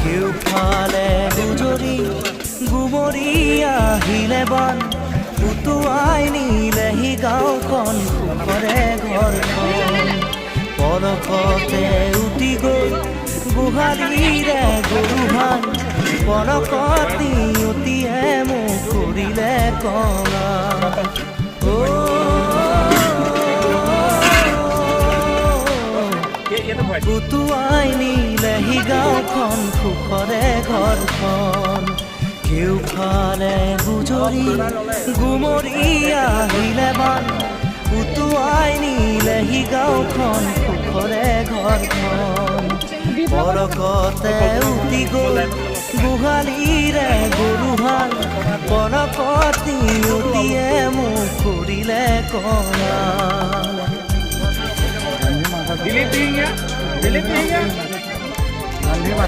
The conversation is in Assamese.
কেউফালে গুজৰি গুমৰি আহিলে বান উটুৱাই নিলেহি গাঁওখন সুখৰে ঘৰখন পলকতে উটি গৈ গোহালিৰে গৰুহাল পলকত নিয়তিয়ে মোক কৰিলে কঙা উটুৱাই নিলেহি গাঁওখন সুখৰে ঘৰখন কেউফালে গুজৰি গুমৰি আহিলে বান উটুৱাই নিলেহি গাঁওখন সুখৰে ঘৰখন পলকতে উটি গৈ গোহালিৰে গৰুহাল পলকত নিয়তিয়ে মোক কৰিলে কঙা Diliting ya.